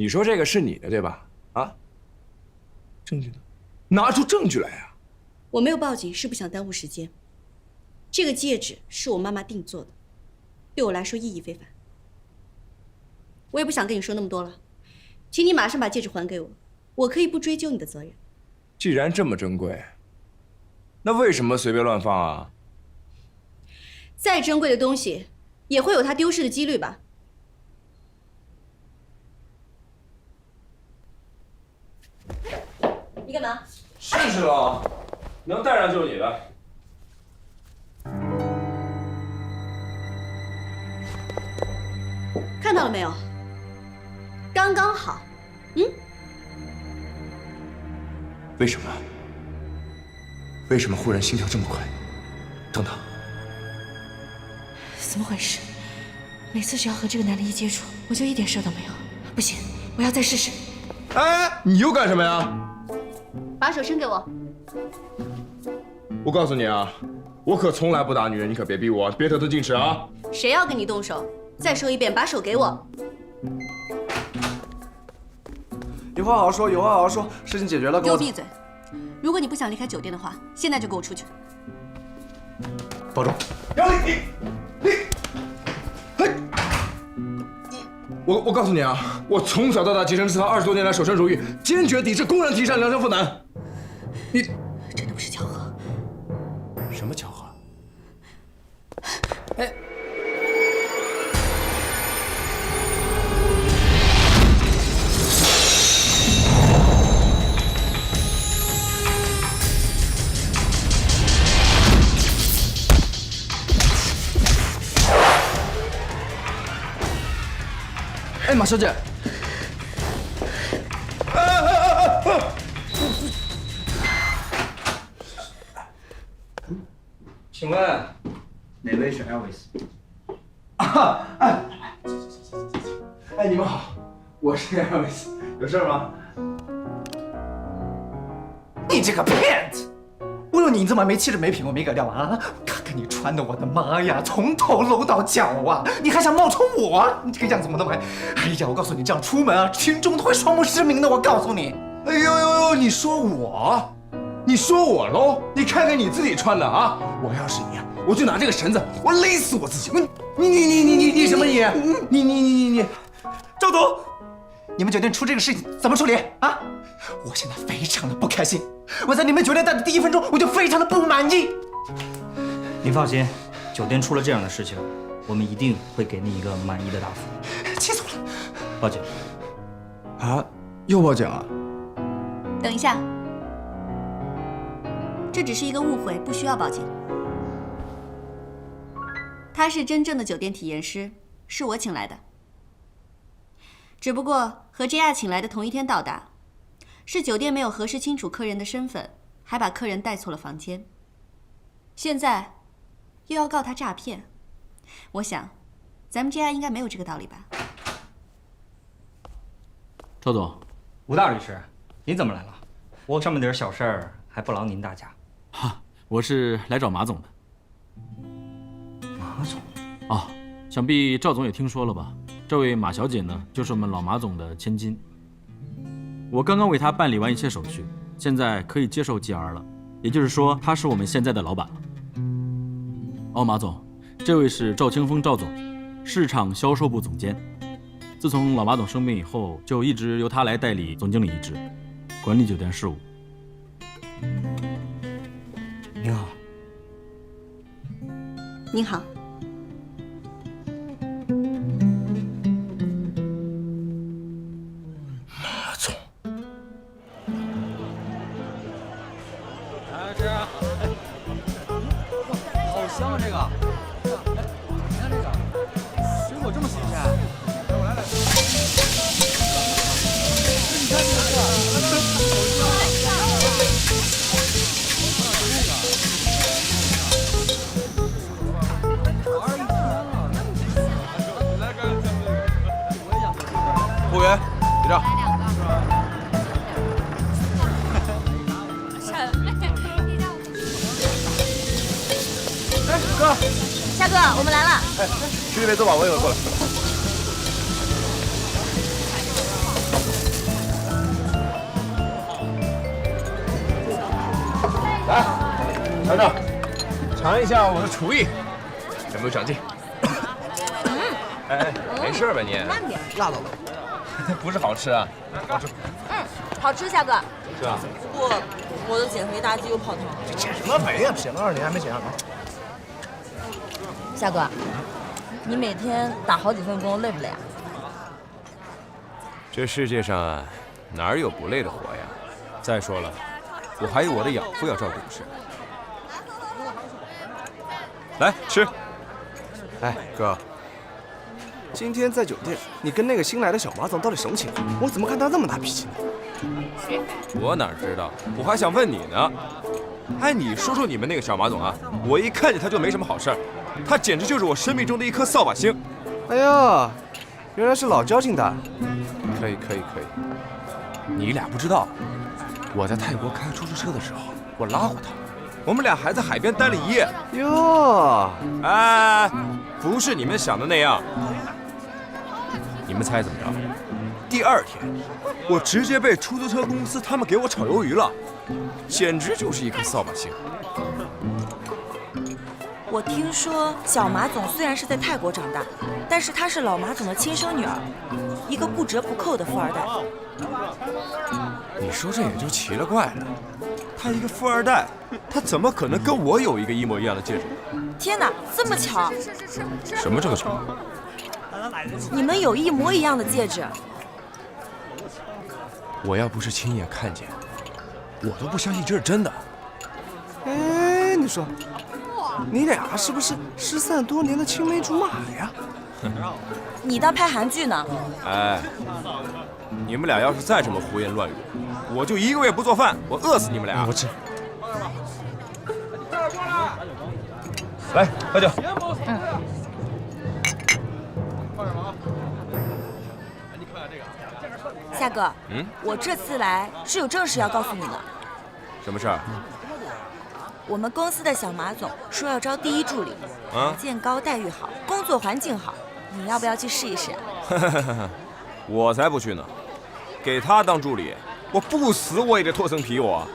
你说这个是你的对吧？啊？证据呢？拿出证据来呀！我没有报警是不想耽误时间。这个戒指是我妈妈定做的，对我来说意义非凡。我也不想跟你说那么多了，请你马上把戒指还给我，我可以不追究你的责任。既然这么珍贵，那为什么随便乱放啊？再珍贵的东西，也会有它丢失的几率吧？你干嘛？试试喽，能戴上就是你的。看到了没有？刚刚好。为什么？为什么忽然心跳这么快？等等，怎么回事？每次只要和这个男的一接触，我就一点事都没有。不行，我要再试试。哎，你又干什么呀？把手伸给我。我告诉你啊，我可从来不打女人，你可别逼我，别得寸进尺啊！谁要跟你动手？再说一遍，把手给我。有话好好说，有话好好说，事情解决了。给我闭嘴！如果你不想离开酒店的话，现在就给我出去。保重。杨丽，嘿，我告诉你啊，我从小到大洁身自好，20多年来守身如玉，坚决抵制公然提倡良生妇男。你真的不是巧合？什么巧合？哎。哎，马小姐，请问哪位是 Elvis？ 哎，你们好，我是 Elvis， 有事吗？你这个骗子！我说你怎么没气质、没品味、没格调啊？看看你穿的，我的妈呀，从头搂到脚啊！你还想冒充我？你这个样子怎么弄？哎呀，我告诉你，这样出门啊，群众都会双目失明的。我告诉你。哎呦呦呦！你说我？你说我喽？你看看你自己穿的啊！我要是你啊，我就拿这个绳子，我勒死我自己！你什么你？你！赵总，你们酒店出这个事情怎么处理啊？我现在非常的不开心，我在你们酒店待的第1分钟我就非常的不满意。您放心，酒店出了这样的事情，我们一定会给你一个满意的答复。气死我了！报警。啊？又报警啊？等一下，这只是一个误会，不需要报警。他是真正的酒店体验师，是我请来的，只不过和 JR 请来的同一天到达。是酒店没有核实清楚客人的身份，还把客人带错了房间。现在又要告他诈骗，我想咱们 JR 应该没有这个道理吧？周总，吴大律师，您怎么来了？我这么点小事儿还不劳您大驾。哈，我是来找马总的。马总？哦，想必赵总也听说了吧？这位马小姐呢，就是我们老马总的千金。我刚刚为她办理完一切手续，现在可以接受 GR 了，也就是说，她是我们现在的老板了。哦，马总，这位是赵清风赵总，市场销售部总监。自从老马总生病以后，就一直由他来代理总经理一职，管理酒店事务。您好。您好。马总。好香啊，这个！你看这个，水果这么新鲜。我来。你看这个，服务员，结账。哎，哥，夏哥，我们来了。哎，去那边坐吧，我一会儿过来。尝尝，尝一下我的厨艺，有没有长进？哎，没事吧你？慢点，辣到了，不是好吃啊？好吃。好吃，夏哥。是吧？不过我的减肥大计又泡汤了。这减什么肥呀？减了2年还没减上。夏哥，你每天打好几份工，累不累啊？这世界上啊，哪有不累的活呀？再说了，我还有我的养父要照顾的事。来吃。哎，哥，今天在酒店，你跟那个新来的小马总到底什么情况？我怎么看他这么大脾气呢？我哪知道？我还想问你呢。哎，你说说你们那个小马总啊，我一看见他就没什么好事儿，他简直就是我生命中的一颗扫把星。哎呀，原来是老交情的。可以。你俩不知道，我在泰国开出租车的时候，我拉过他，我们俩还在海边待了1夜。哟，哎，不是你们想的那样。你们猜怎么着？第2天，我直接被出租车公司他们给我炒鱿鱼了，简直就是一颗扫把星。我听说小马总虽然是在泰国长大，但是他是老马总的亲生女儿，一个不折不扣的富二代。你说这也就奇了怪了，他一个富二代，他怎么可能跟我有一个一模一样的戒指？天哪，这么巧！什么这么巧？你们有一模一样的戒指。我要不是亲眼看见，我都不相信这是真的。哎，你说，你俩是不是失散多年的青梅竹马呀？你当拍韩剧呢？哎，你们俩要是再这么胡言乱语，我就1个月不做饭，我饿死你们俩。我吃。来，喝酒。夏哥，我这次来是有正事要告诉你的。什么事儿？我们公司的小马总说要招第1助理，条件高，待遇好，工作环境好，你要不要去试一试？我才不去呢！给他当助理，我不死我也得脱层皮我。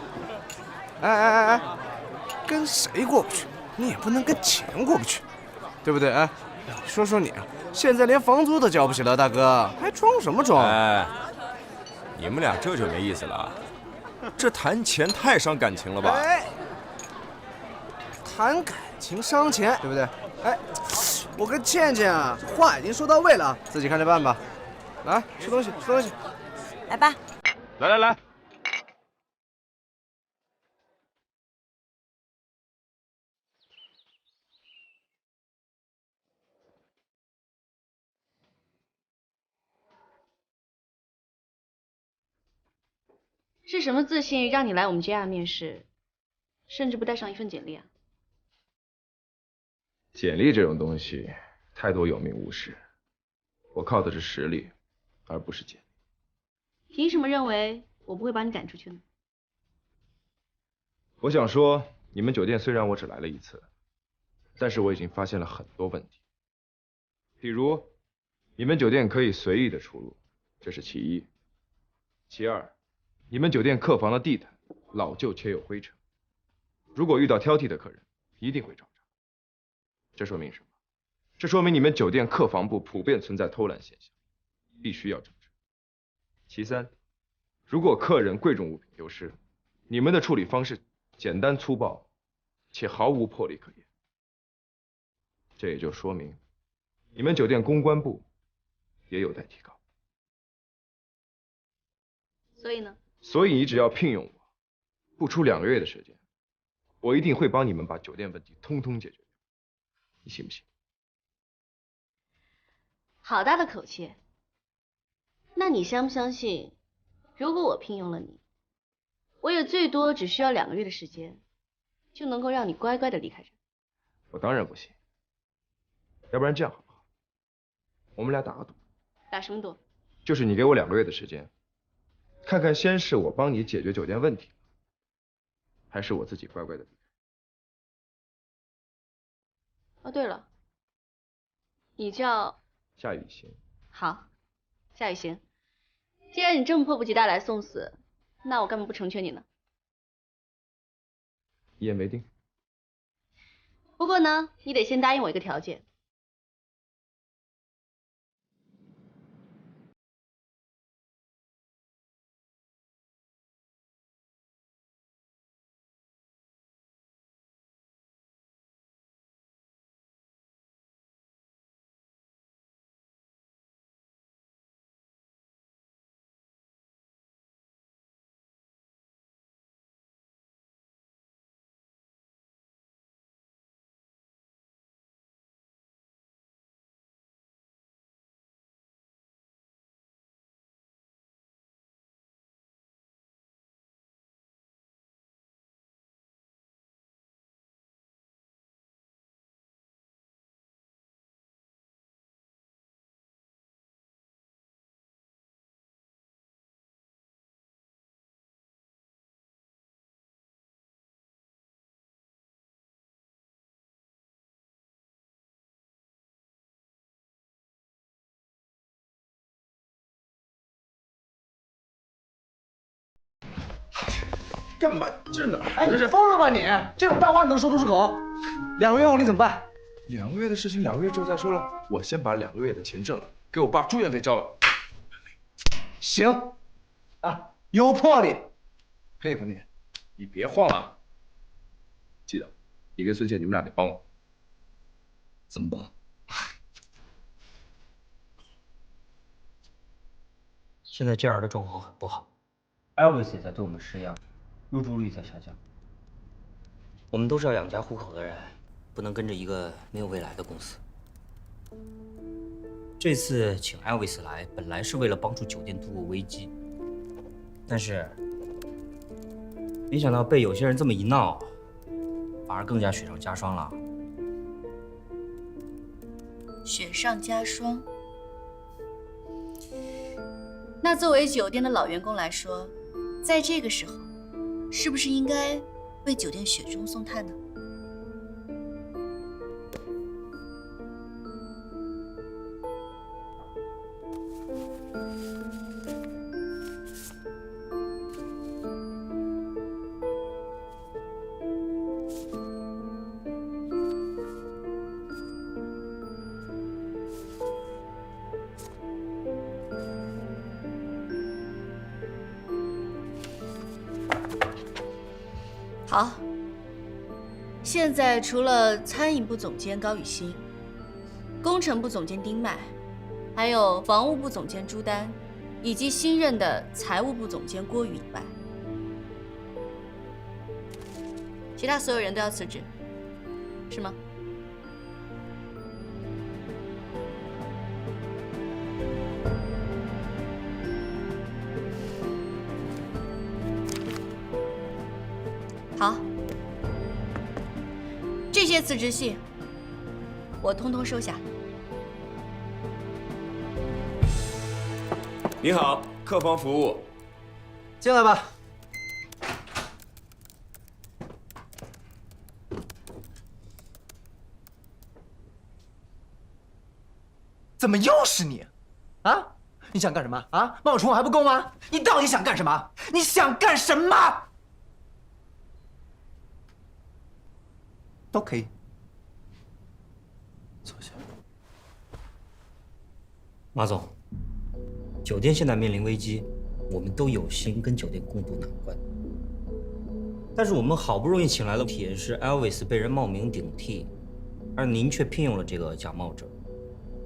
哎，跟谁过不去？你也不能跟钱过不去，对不对？哎，说说你啊，现在连房租都交不起了，大哥，还装什么装？哎，你们俩这就没意思了，这谈钱太伤感情了吧？哎，谈感情伤钱，对不对？哎，我跟倩倩啊，话已经说到位了，自己看着办吧。来，吃东西，吃东西。来吧。来。是什么自信让你来我们 JR 面试，甚至不带上一份简历啊？简历这种东西，太多有名无实，我靠的是实力，而不是简历。凭什么认为我不会把你赶出去呢？我想说，你们酒店虽然我只来了1次，但是我已经发现了很多问题。比如，你们酒店可以随意的出入，这是其一。其二，你们酒店客房的地毯老旧且有灰尘，如果遇到挑剔的客人，一定会找茬。这说明什么？这说明你们酒店客房部普遍存在偷懒现象，必须要整治。其三，如果客人贵重物品丢失，你们的处理方式简单粗暴，且毫无魄力可言。这也就说明，你们酒店公关部也有待提高。所以呢？所以你只要聘用我，不出2个月的时间，我一定会帮你们把酒店问题通通解决掉。你信不信？好大的口气！那你相不相信，如果我聘用了你，我也最多只需要2个月的时间，就能够让你乖乖的离开这？我当然不信。要不然这样好不好？我们俩打个赌。打什么赌？就是你给我2个月的时间，看看先是我帮你解决酒店问题，还是我自己乖乖的离开。哦，对了，你叫夏雨欣。好，夏雨欣。既然你这么迫不及待来送死，那我干嘛不成全你呢？一言为定。不过呢，你得先答应我一个条件。干嘛？这哪？哎，你疯了吧你？这种大话你能说得出口？2个月后你怎么办？2个月的事情2个月之后再说了。我先把2个月的钱挣了，给我爸住院费交了。行，啊，有魄力，佩服你。你别慌了，记得，你跟孙倩你们俩得帮我。怎么帮？现在 JR 的状况很不好 ，Elvis 也在对我们施压，入住率在下降。我们都是要养家糊口的人，不能跟着一个没有未来的公司。这次请 Elvis 来，本来是为了帮助酒店度过危机，但是没想到被有些人这么一闹，反而更加雪上加霜了。雪上加霜。那作为酒店的老员工来说，在这个时候，是不是应该为酒店雪中送炭呢？好，现在除了餐饮部总监高雨欣、工程部总监丁麦，还有房务部总监朱丹，以及新任的财务部总监郭宇以外，其他所有人都要辞职，是吗？好，这些辞职信我通通收下。你好，客房服务，进来吧。怎么又是你？啊？你想干什么？啊？冒充我还不够吗？你到底想干什么？你想干什么？都可以。坐下。马总，酒店现在面临危机，我们都有心跟酒店共度难关。但是我们好不容易请来了体验师 Elvis 被人冒名顶替，而您却聘用了这个假冒者，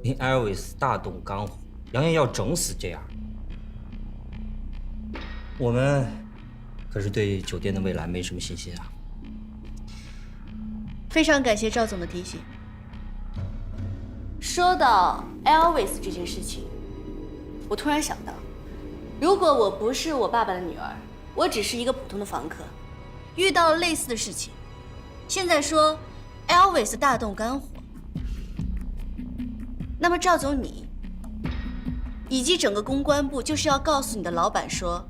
令 Elvis 大动肝火，扬言要整死 JR。我们可是对酒店的未来没什么信心啊。非常感谢赵总的提醒。说到 Elvis 这件事情，我突然想到，如果我不是我爸爸的女儿，我只是一个普通的房客，遇到了类似的事情，现在说 Elvis 大动肝火，那么赵总你以及整个公关部就是要告诉你的老板说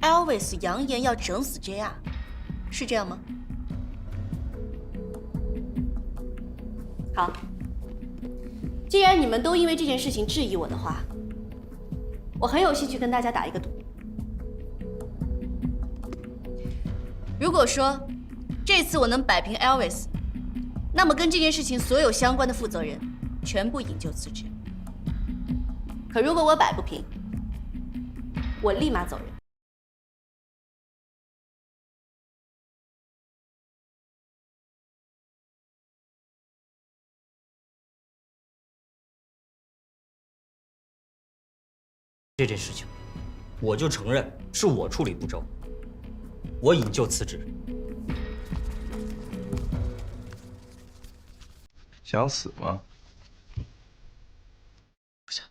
，Elvis 扬言要整死 JR， 是这样吗？好，既然你们都因为这件事情质疑我的话，我很有兴趣跟大家打一个赌。如果说这次我能摆平 Elvis，那么跟这件事情所有相关的负责人全部引咎辞职。可如果我摆不平，我立马走人。这件事情，我就承认是我处理不周，我引咎辞职。想死吗？不想。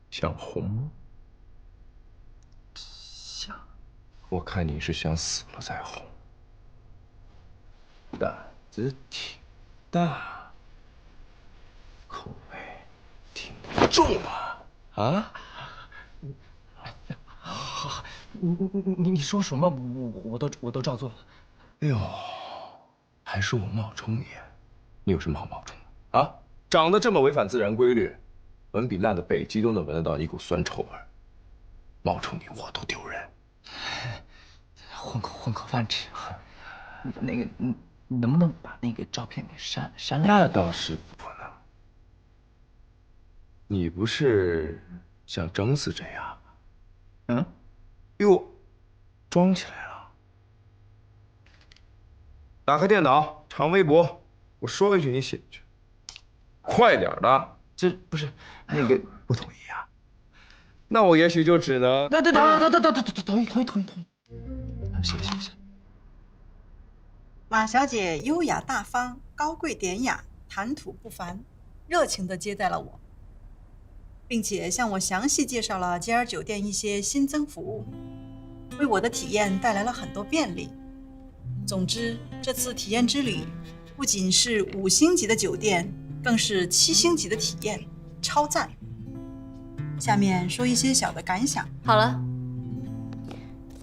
想红吗？想。我看你是想死了再红。胆子挺大，口味挺重啊！啊？好，你说什么我都照做了。哎呦，还是我冒充你？你有什么好冒充的啊？长得这么违反自然规律，闻比烂的北极都能闻得到一股酸臭味，冒充你我都丢人。混口饭吃。那个，你能不能把那个照片给删了？那倒是不能。你不是想整死这样？嗯？哟，装起来了。打开电脑，长微博，我说一句你写一句，快点的。这不是那个不同意啊？那我也许就只能……同意。谢。马小姐优雅大方，高贵典雅，谈吐不凡，热情地接待了我，并且向我详细介绍了 JR 酒店一些新增服务，为我的体验带来了很多便利。总之，这次体验之旅不仅是5星级的酒店，更是7星级的体验，超赞。下面说一些小的感想。好了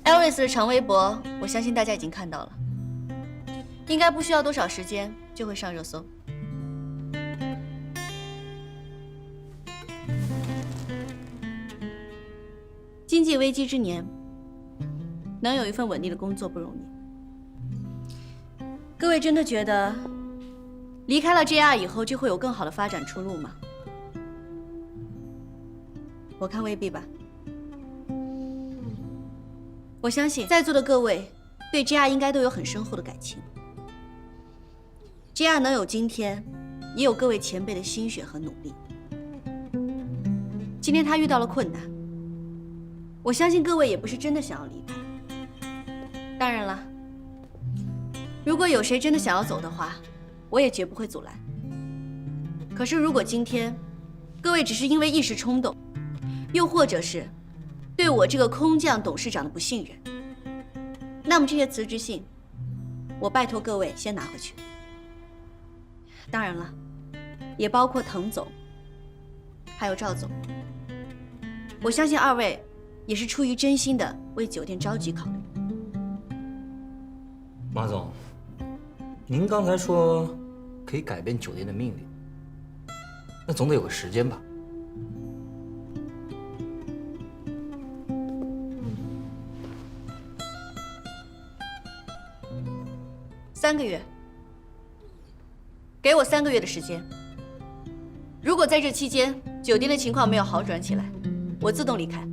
，Elvis 的长微博，我相信大家已经看到了，应该不需要多少时间就会上热搜。经济危机之年，能有一份稳定的工作不容易。各位真的觉得离开了 JR 以后就会有更好的发展出路吗？我看未必吧。我相信在座的各位对 JR 应该都有很深厚的感情。JR 能有今天，也有各位前辈的心血和努力。今天他遇到了困难，我相信各位也不是真的想要离开。当然了，如果有谁真的想要走的话，我也绝不会阻拦。可是如果今天各位只是因为一时冲动，又或者是对我这个空降董事长的不信任，那么这些辞职信，我拜托各位先拿回去。当然了，也包括滕总，还有赵总。我相信2位也是出于真心的为酒店着急考虑。马总，您刚才说可以改变酒店的命运，那总得有个时间吧？3个月，给我3个月的时间。如果在这期间酒店的情况没有好转起来，我自动离开。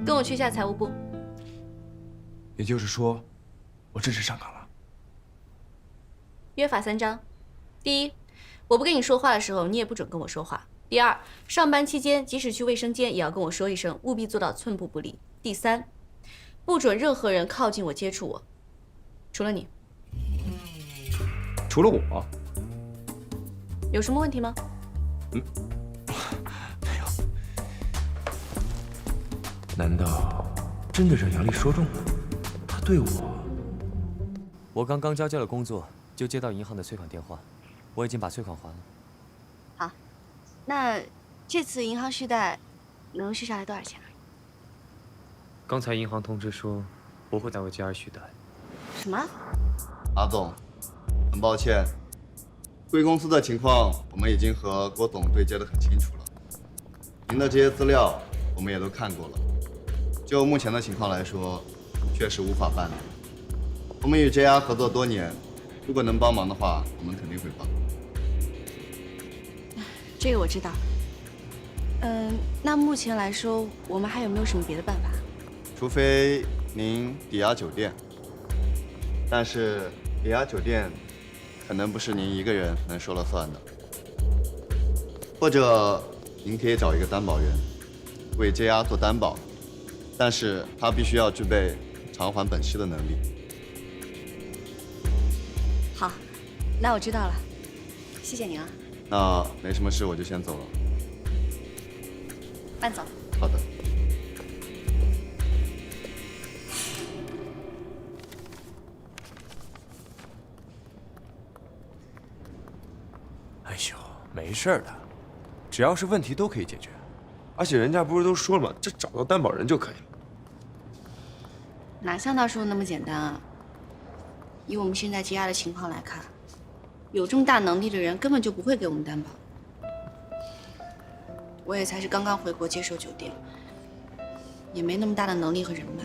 跟我去一下财务部。也就是说，我正式上岗了。约法3章：第一，我不跟你说话的时候，你也不准跟我说话；第二，上班期间即使去卫生间也要跟我说一声，务必做到寸步不离；第三，不准任何人靠近我、接触我，除了你。除了我，有什么问题吗？没有。难道真的让杨丽说中了？她对我……我刚刚交接了工作，就接到银行的催款电话，我已经把催款还了。好，那这次银行续贷能续下来多少钱啊？刚才银行通知说不会再为 JR 续贷。什么？马总，很抱歉，贵公司的情况我们已经和郭总对接得很清楚了。您的这些资料我们也都看过了。就目前的情况来说，确实无法办理。我们与 JR 合作多年，如果能帮忙的话，我们肯定会帮。这个我知道。那目前来说，我们还有没有什么别的办法？除非您抵押酒店，但是抵押酒店可能不是您一个人能说了算的。或者您可以找一个担保人，为 JR 做担保，但是他必须要具备偿还本息的能力。好，那我知道了，谢谢您啊。那没什么事，我就先走了。慢走。好的。哎呦，没事的，只要是问题都可以解决。而且人家不是都说了吗？这找到担保人就可以了。哪像他说的那么简单啊？以我们现在 JR 的情况来看，有这么大能力的人根本就不会给我们担保。我也才是刚刚回国接手酒店，也没那么大的能力和人脉。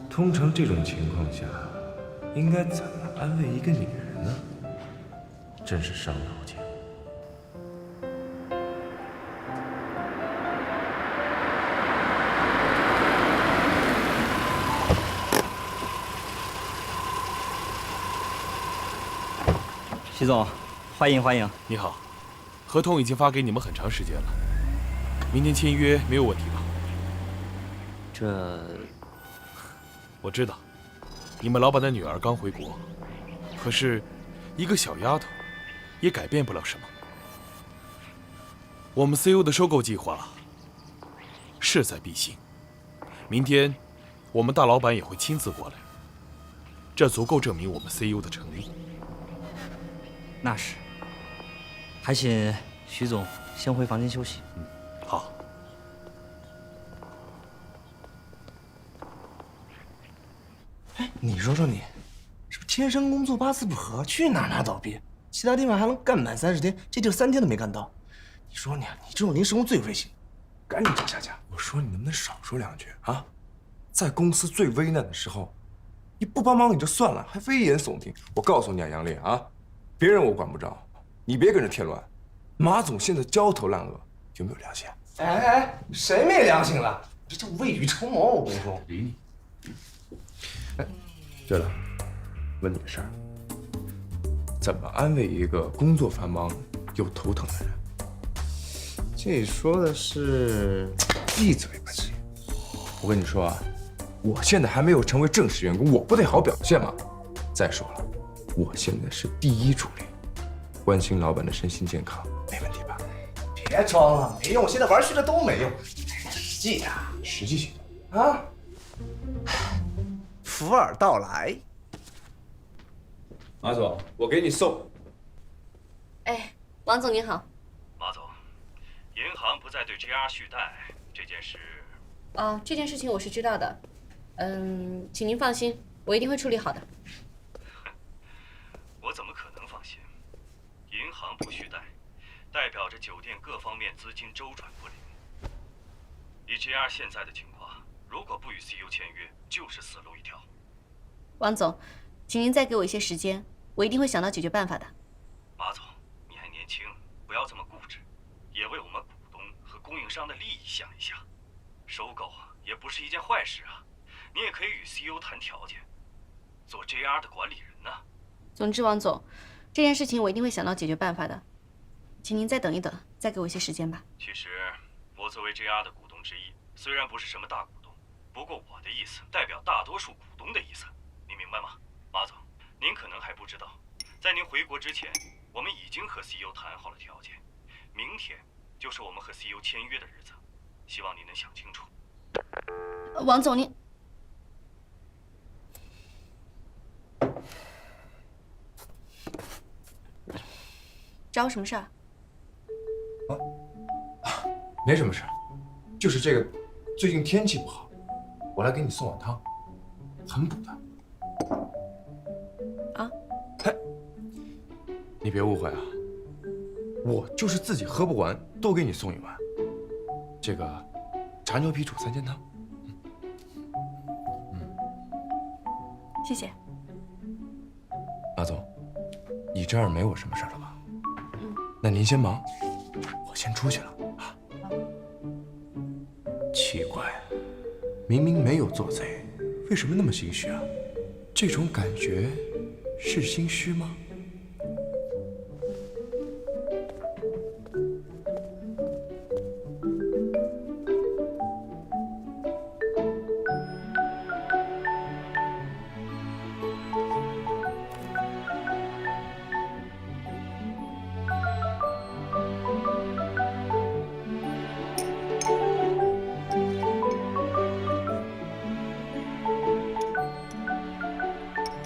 通常这种情况下，应该怎么安慰一个女人呢？真是伤脑筋。徐总，欢迎欢迎。你好，合同已经发给你们很长时间了，明天签约没有问题吧？这，我知道，你们老板的女儿刚回国，可是，一个小丫头，也改变不了什么。我们 CEO 的收购计划势在必行，明天，我们大老板也会亲自过来，这足够证明我们 CEO 的诚意。那是，还请徐总先回房间休息。好。哎，你说说你，是不是天生工作八字不合，去哪倒闭？其他地方还能干满30天，这地儿3天都没干到。你说你这种临时工最危险，赶紧找下家。我说你能不能少说2句啊？在公司最危难的时候，你不帮忙也就算了，还危言耸听。我告诉你啊，杨烈啊，别人我管不着，你别跟着添乱。马总现在焦头烂额，有没有良心？哎，谁没良心了？这叫未雨绸缪，我跟你说。理你。哎，对了，问你个事儿，怎么安慰一个工作繁忙又头疼的人？这说的是闭嘴吧你！我跟你说啊，我现在还没有成为正式员工，我不得好表现吗？再说了，我现在是第一主力，关心老板的身心健康，没问题吧？别装了，没用，现在玩虚的都没用，实际呀，实际性啊。福尔到来，马总，我给你送。哎，王总您好。马总，银行不再对 JR 续贷这件事，哦，这件事情我是知道的。请您放心，我一定会处理好的。我怎么可能放心？银行不续贷，代表着酒店各方面资金周转不灵。以 JR 现在的情况，如果不与 CEO 签约，就是死路一条。王总，请您再给我一些时间，我一定会想到解决办法的。马总，你还年轻，不要这么固执，也为我们股东和供应商的利益想一下。收购也不是一件坏事啊，你也可以与 CEO 谈条件，做 JR 的管理人呢。总之，王总，这件事情我一定会想到解决办法的，请您再等一等，再给我一些时间吧。其实，我作为 JR 的股东之一，虽然不是什么大股东，不过我的意思代表大多数股东的意思，你明白吗？马总，您可能还不知道，在您回国之前，我们已经和 CEO 谈好了条件，明天就是我们和 CEO 签约的日子，希望您能想清楚。王总，您找我什么事儿？没什么事，就是这个，最近天气不好，我来给你送碗汤，很补的。啊？嘿，你别误会啊，我就是自己喝不完，都给你送一碗。这个茶牛皮煮3件汤。谢谢。马总，你这儿没我什么事了吧？那您先忙，我先出去了啊。奇怪，明明没有做贼，为什么那么心虚啊？这种感觉是心虚吗？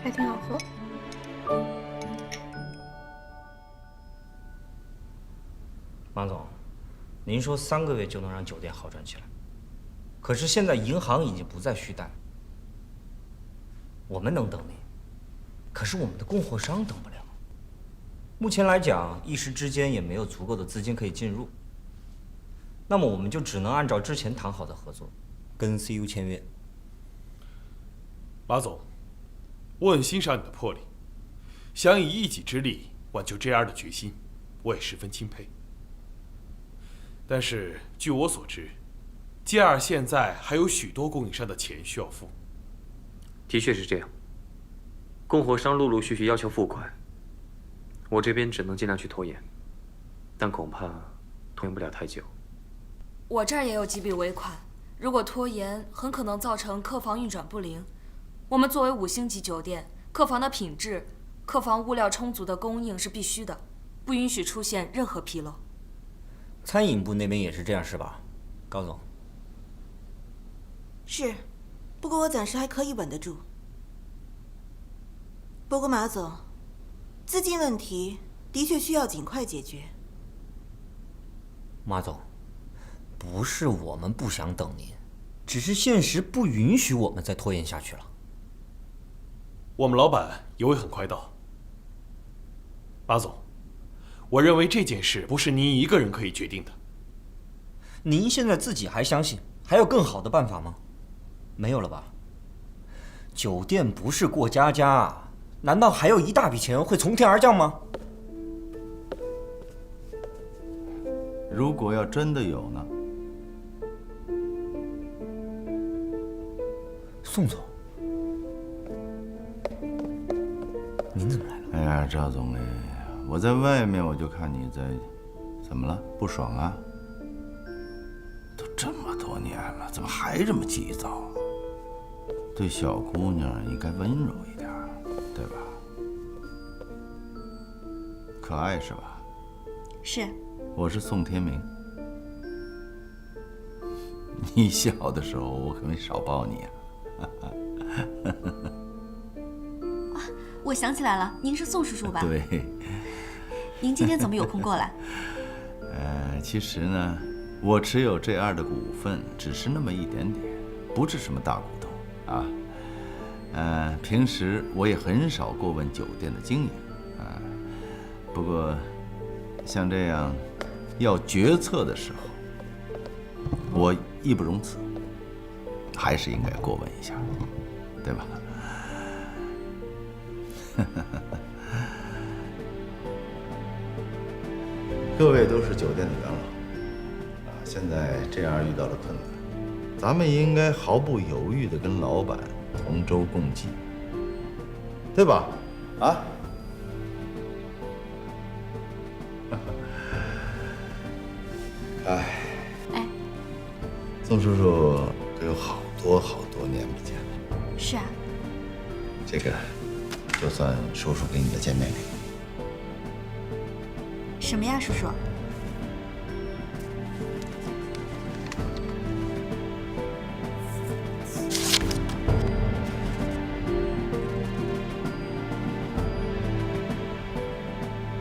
还挺好喝。马总，您说3个月就能让酒店好转起来，可是现在银行已经不再续贷，我们能等您，可是我们的供货商等不了。目前来讲，一时之间也没有足够的资金可以进入，那么我们就只能按照之前谈好的合作，跟 CU 签约。马总，我很欣赏你的魄力，想以一己之力挽救 JR 的决心，我也十分钦佩。但是据我所知，JR 现在还有许多供应商的钱需要付。的确是这样，供货商陆陆续续要求付款，我这边只能尽量去拖延，但恐怕拖延不了太久。我这儿也有几笔尾款，如果拖延，很可能造成客房运转不灵。我们作为5星级酒店，客房的品质、客房物料充足的供应是必须的，不允许出现任何纰漏。餐饮部那边也是这样是吧，高总？是，不过我暂时还可以稳得住。不过马总，资金问题的确需要尽快解决。马总，不是我们不想等您，只是现实不允许我们再拖延下去了。我们老板也会很快到。马总，我认为这件事不是您一个人可以决定的。您现在自己还相信还有更好的办法吗？没有了吧？酒店不是过家家啊，难道还有一大笔钱会从天而降吗？如果要真的有呢？宋总，您怎么来了？哎呀，赵总哎，我在外面我就看你在，怎么了？不爽啊？都这么多年了，怎么还这么急躁？对小姑娘应该温柔一点，对吧？可爱是吧？是。我是宋天明。你小的时候我可没少抱你啊。我想起来了，您是宋叔叔吧？对。您今天怎么有空过来？其实呢，我持有JR的股份只是那么一点点，不是什么大股东啊。平时我也很少过问酒店的经营啊。不过，像这样要决策的时候，我义不容辞，还是应该过问一下，对吧？各位都是酒店的元老啊，现在这样遇到了困难，咱们应该毫不犹豫地跟老板同舟共济，对吧？啊？哎，宋叔叔可有好多年没见了。是啊。这个，就算叔叔给你的见面礼。什么呀，叔叔？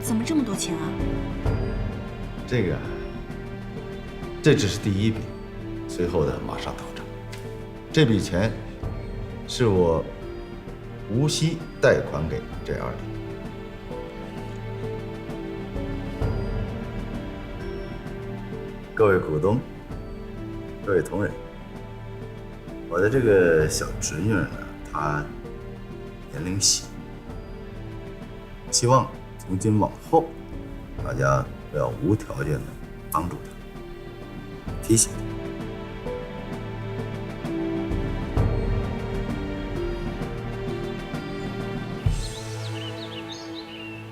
怎么这么多钱啊？这只是第一笔，随后的马上到账。这笔钱是我无息贷款给JR的。各位股东，各位同仁，我的这个小侄女呢，她年龄小，希望从今往后，大家都要无条件的帮助她，提携她。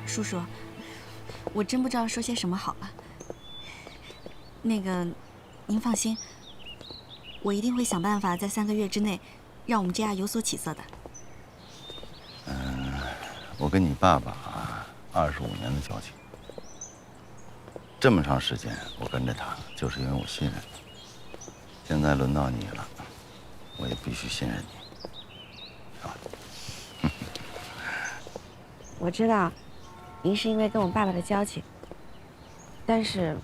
叔叔，我真不知道说些什么好了。那个，您放心，我一定会想办法在3个月之内，让我们JR有所起色的。我跟你爸爸25年的交情，这么长时间我跟着他，就是因为我信任你。现在轮到你了，我也必须信任你，是吧？我知道，您是因为跟我爸爸的交情，但是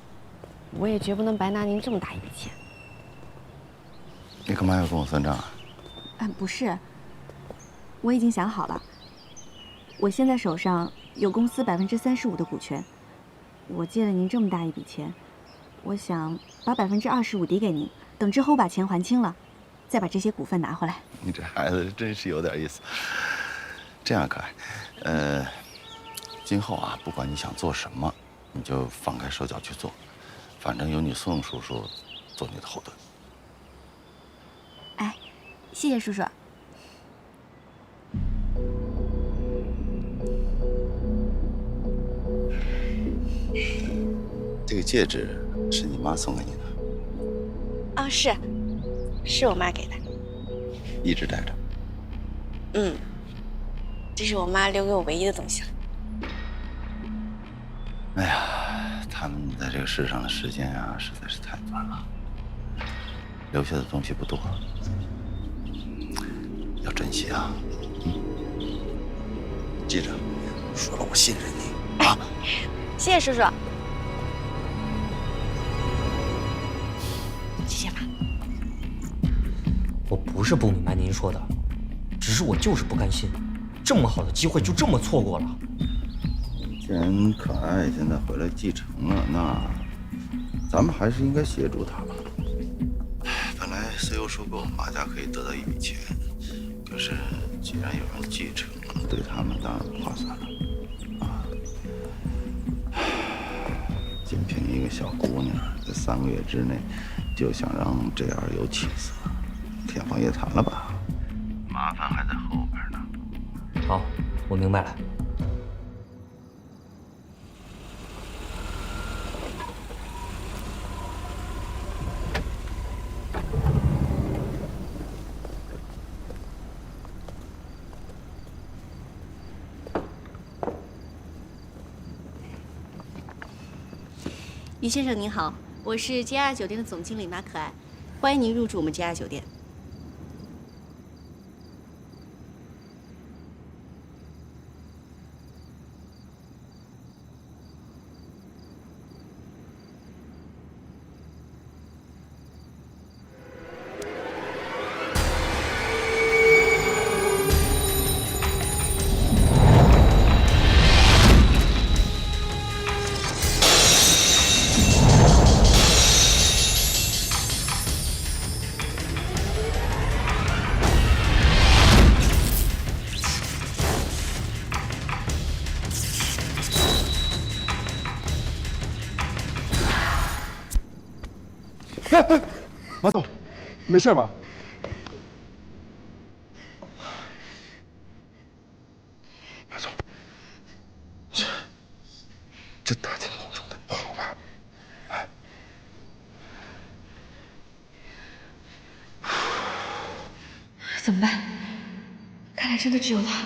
我也绝不能白拿您这么大一笔钱。你干嘛要跟我算账啊？不是，我已经想好了。我现在手上有公司35%的股权，我借了您这么大一笔钱，我想把25%抵给您，等之后把钱还清了，再把这些股份拿回来。你这孩子真是有点意思。这样，可爱，今后不管你想做什么，你就放开手脚去做，反正有你宋叔叔做你的后盾。哎，谢谢叔叔。这个戒指是你妈送给你的？是我妈给的，一直戴着。这是我妈留给我唯一的东西了。哎呀，他们在这个世上的时间实在是太短了，留下的东西不多，要珍惜啊！记着，说了我信任你啊！谢谢叔叔。谢谢妈。我不是不明白您说的，只是我就是不甘心，这么好的机会就这么错过了。既然可爱现在回来继承了，那咱们还是应该协助他吧。本来 CEO 收购马家可以得到一笔钱，可是既然有人继承了，对他们当然不划算了。仅凭一个小姑娘，在3个月之内就想让JR有起色，天方夜谭了吧？麻烦还在后边呢。好，我明白了。于先生您好，我是 JR 酒店的总经理马可爱，欢迎您入住我们 JR 酒店。马总，没事吧？马总，这大庭广众的不好吧？怎么办？看来真的只有他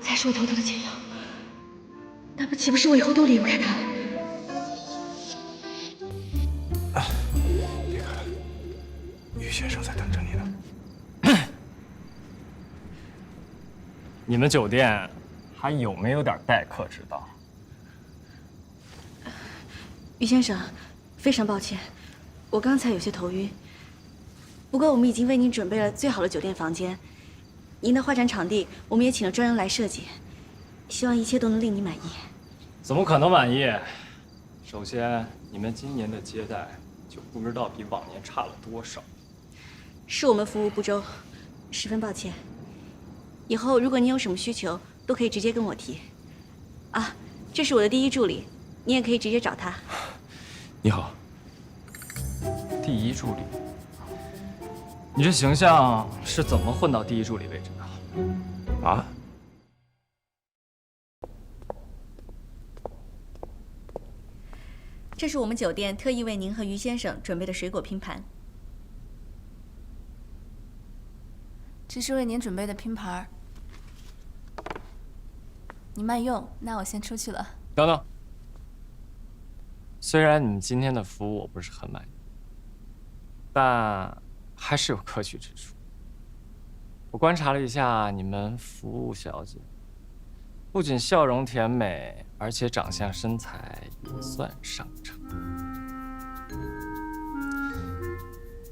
才是我头疼的解药。那么岂不是我以后都离不开他了？别看了，于先生在等着你呢。你们酒店还有没有点待客之道？于先生，非常抱歉，我刚才有些头晕。不过我们已经为您准备了最好的酒店房间，您的画展场地我们也请了专人来设计，希望一切都能令你满意。怎么可能满意？首先，你们今年的接待就不知道比往年差了多少。是我们服务不周，十分抱歉。以后如果你有什么需求，都可以直接跟我提。啊，这是我的第一助理，你也可以直接找他。你好，第一助理。你这形象是怎么混到第一助理位置的？啊？这是我们酒店特意为您和于先生准备的水果拼盘。这是为您准备的拼盘，你慢用。那我先出去了。等等，虽然你们今天的服务我不是很满意，但还是有可取之处。我观察了一下你们服务小姐，不仅笑容甜美，而且长相身材也算上乘。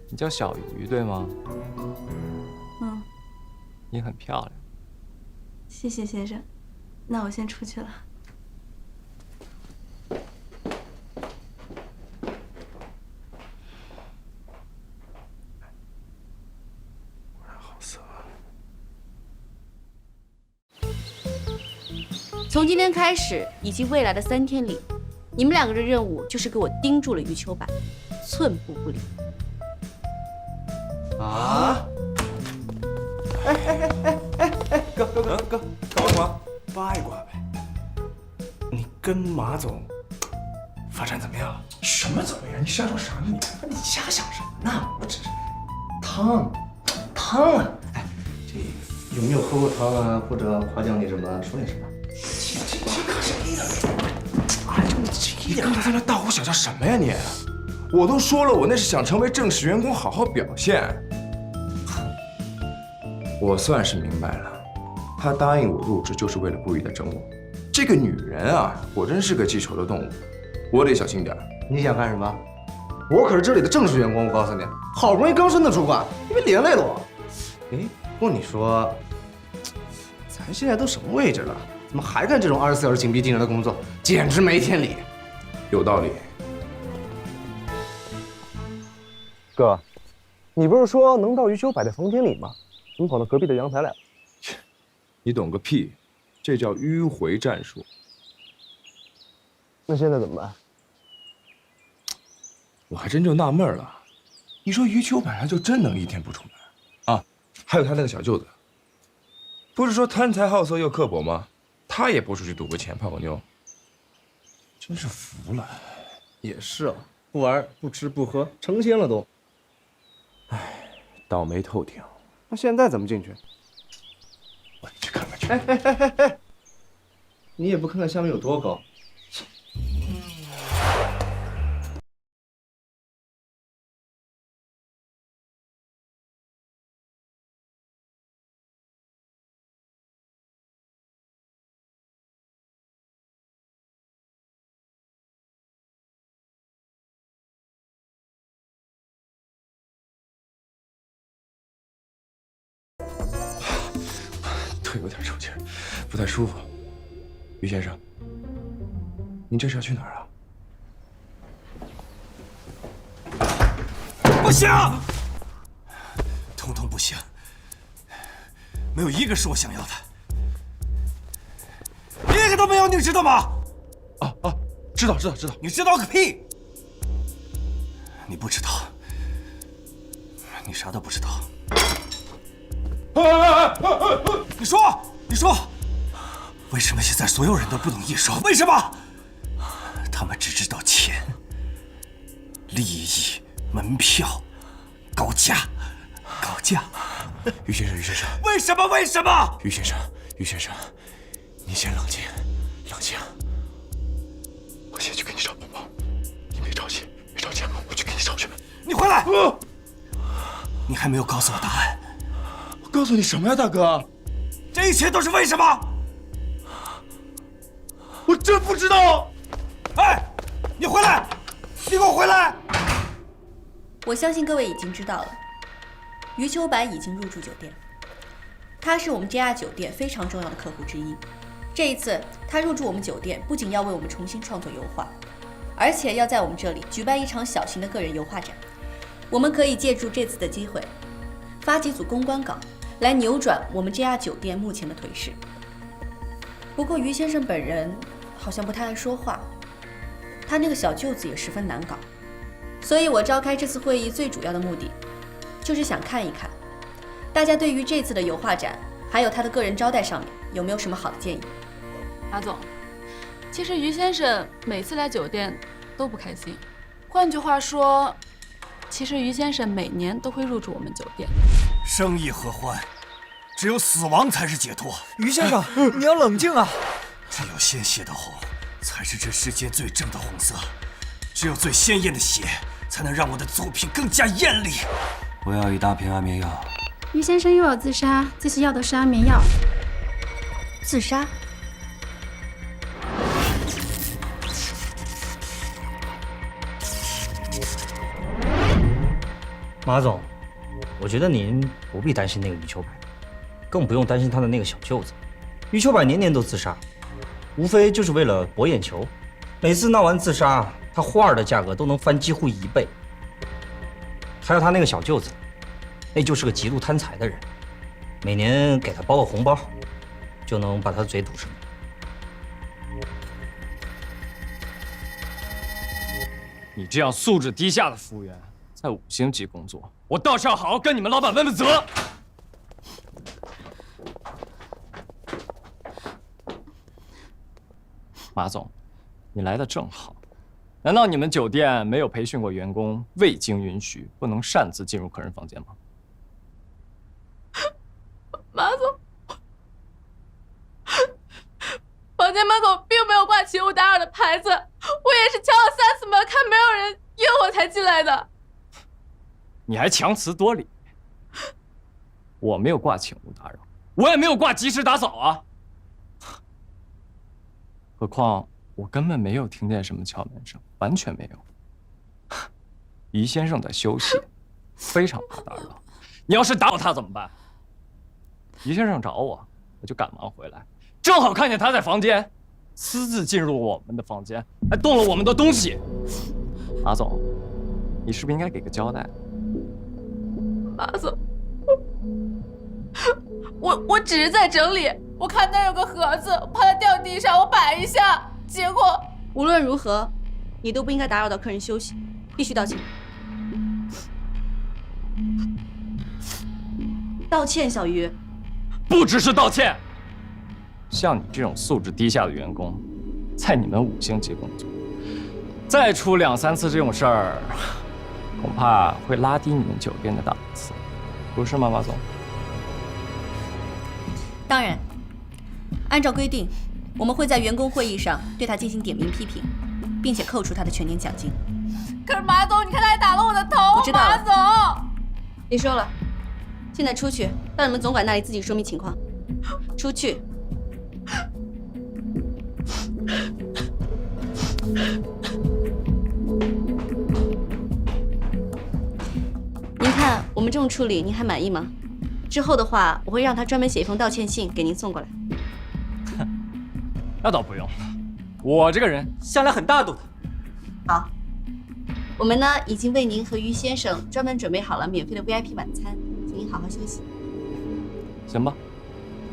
你叫小鱼对吗？嗯，你很漂亮。谢谢先生，那我先出去了。从今天开始以及未来的3天里，你们2个的任务就是给我盯住了余秋柏，寸步不离。啊！哥，搞什么？八卦呗。你跟马总发展怎么样？什么怎么样？你瞎说啥呢？你瞎想什么呢？我只是汤啊！哎，这有没有喝过汤啊？或者夸奖你什么？说点什么？可谁的？哎，你刚才在那大呼小叫什么呀你？我都说了，我那是想成为正式员工，好好表现。我算是明白了，她答应我入职就是为了故意的整我。这个女人啊，果真是个记仇的动物，我得小心点。你想干什么？我可是这里的正式员工，我告诉你，好不容易刚升的主管，你别连累了我。哎，不过你说，咱现在都什么位置了，怎么还干这种24小时紧逼盯人的工作？简直没天理。有道理。哥，你不是说能到余秋柏的房间里吗？怎么跑到隔壁的阳台来了？你懂个屁！这叫迂回战术。那现在怎么办？我还真就纳闷了，你说余秋柏他就真能一天不出门啊？还有他那个小舅子，不是说贪财好色又刻薄吗？他也不出去赌个钱泡个妞，真是服了。也是啊，不玩不吃不喝，成仙了都。唉，倒霉透顶。那现在怎么进去？我去看看去。哎！你也不看看下面有多高。腿有点抽筋，不太舒服。于先生，您这是要去哪儿啊？不行，统统不行，没有一个是我想要的，一个都没有，你知道吗？知道。你知道个屁！你不知道，你啥都不知道。你说，为什么现在所有人都不懂艺术？为什么？他们只知道钱、利益、门票、高价。于先生，为什么？于先生，你先冷静。我先去给你找帮忙，你别着急，我去给你找去。你回来！你还没有告诉我答案。我告诉你什么呀，大哥？这一切都是为什么？我真不知道。哎，你回来！你给我回来！我相信各位已经知道了，余秋柏已经入住酒店，他是我们 JR 酒店非常重要的客户之一。这一次他入住我们酒店，不仅要为我们重新创作油画，而且要在我们这里举办一场小型的个人油画展。我们可以借助这次的机会，发几组公关稿，来扭转我们 JR 酒店目前的颓势。不过于先生本人好像不太爱说话，他那个小舅子也十分难搞，所以我召开这次会议最主要的目的，就是想看一看，大家对于这次的油画展，还有他的个人招待上面有没有什么好的建议。马总，其实于先生每次来酒店都不开心。换句话说，其实于先生每年都会入住我们酒店。生意合欢，只有死亡才是解脱。于先生，你要冷静啊！只有鲜血的红，才是这世间最正的红色。只有最鲜艳的血，才能让我的作品更加艳丽。我要1大瓶安眠药。于先生又要自杀，这次要的是安眠药。自杀？马总，我觉得您不必担心那个余秋柏，更不用担心他的那个小舅子。余秋柏年年都自杀，无非就是为了博眼球。每次闹完自杀，他画的价格都能翻几乎1倍。还有他那个小舅子，那就是个极度贪财的人，每年给他包个红包，就能把他的嘴堵上。你这样素质低下的服务员，在5星级工作，我倒是要好好跟你们老板问问责。马总，你来的正好。难道你们酒店没有培训过员工，未经允许不能擅自进入客人房间吗？马总，房间门口并没有挂请勿打扰的牌子，我也是敲了3次门，看没有人应我才进来的。你还强词夺理。我没有挂请勿打扰，我也没有挂及时打扫啊。何况我根本没有听见什么敲门声，完全没有。于先生在休息，非常怕打扰。你要是打扰他怎么办？于先生找我，我就赶忙回来，正好看见他在房间，私自进入我们的房间，还动了我们的东西。马总，你是不是应该给个交代？马总，我只是在整理，我看那儿有个盒子，我怕它掉地上，我摆一下，结果无论如何，你都不应该打扰到客人休息，必须道歉。道歉，小鱼。不只是道歉。像你这种素质低下的员工，在你们5星级工作，再出2、3次这种事儿，恐怕会拉低你们酒店的档次，不是吗，马总？当然，按照规定，我们会在员工会议上对他进行点名批评，并且扣除他的全年奖金。可是马总，你看他还打了我的头，我知道了。马总，别说了，现在出去，到你们总管那里自己说明情况。出去。您看我们这种处理，您还满意吗？之后的话，我会让他专门写一封道歉信给您送过来。那倒不用，我这个人向来很大度的。好，我们呢已经为您和于先生专门准备好了免费的 VIP 晚餐，请您好好休息。行吧，